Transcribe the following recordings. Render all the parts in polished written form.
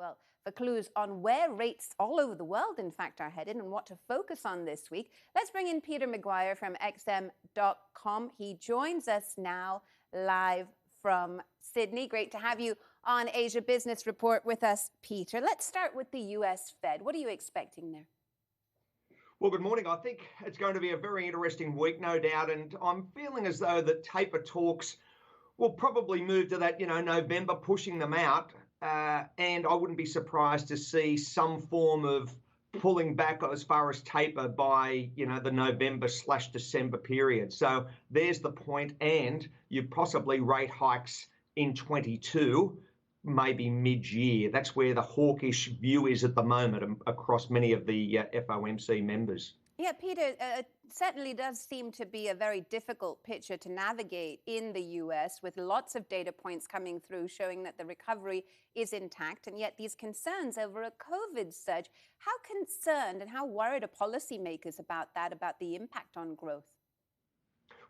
Well, for clues on where rates all over the world, in fact, are headed and what to focus on this week, let's bring in Peter McGuire from XM.com. He joins us now live from Sydney. Great to have you on Asia Business Report with us, Peter. Let's start with the US Fed. What are you expecting there? Well, good morning. I think it's going to be a very interesting week, no doubt. And I'm feeling as though the taper talks will probably move to that, November, pushing them out. And I wouldn't be surprised to see some form of pulling back as far as taper by, the November/December period. So there's the point. And you possibly rate hikes in 22, maybe mid-year. That's where the hawkish view is at the moment across many of the FOMC members. Yeah, Peter, certainly does seem to be a very difficult picture to navigate in the US, with lots of data points coming through showing that the recovery is intact, and yet these concerns over a COVID surge. How concerned and how worried are policymakers about that, about the impact on growth?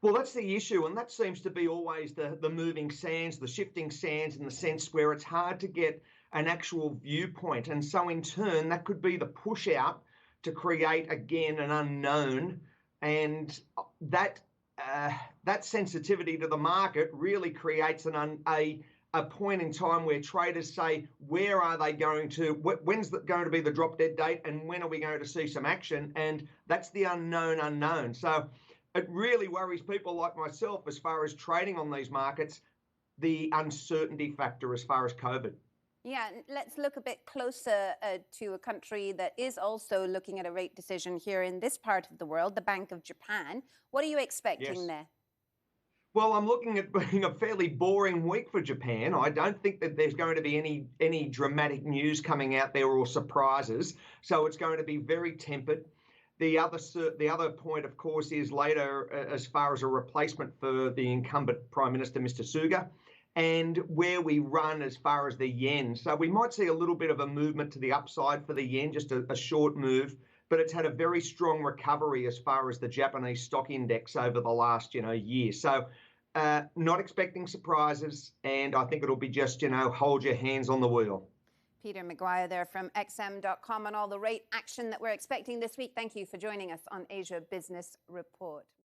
Well, that's the issue, and that seems to be always the moving sands, the shifting sands, in the sense where it's hard to get an actual viewpoint. And so in turn, that could be the push out to create, again, an unknown. And that sensitivity to the market really creates a point in time where traders say, where are they going to, when's going to be the drop dead date, and when are we going to see some action? And that's the unknown. So it really worries people like myself as far as trading on these markets, the uncertainty factor as far as COVID. Yeah, let's look a bit closer to a country that is also looking at a rate decision here in this part of the world, the Bank of Japan. What are you expecting there? Well, I'm looking at being a fairly boring week for Japan. I don't think that there's going to be any dramatic news coming out there or surprises. So it's going to be very tempered. The other point, of course, is later as far as a replacement for the incumbent Prime Minister, Mr. Suga, and where we run as far as the yen. So we might see a little bit of a movement to the upside for the yen, just a short move, but it's had a very strong recovery as far as the Japanese stock index over the last, year. So not expecting surprises, and I think it'll be just, hold your hands on the wheel. Peter McGuire there from XM.com on all the rate action that we're expecting this week. Thank you for joining us on Asia Business Report.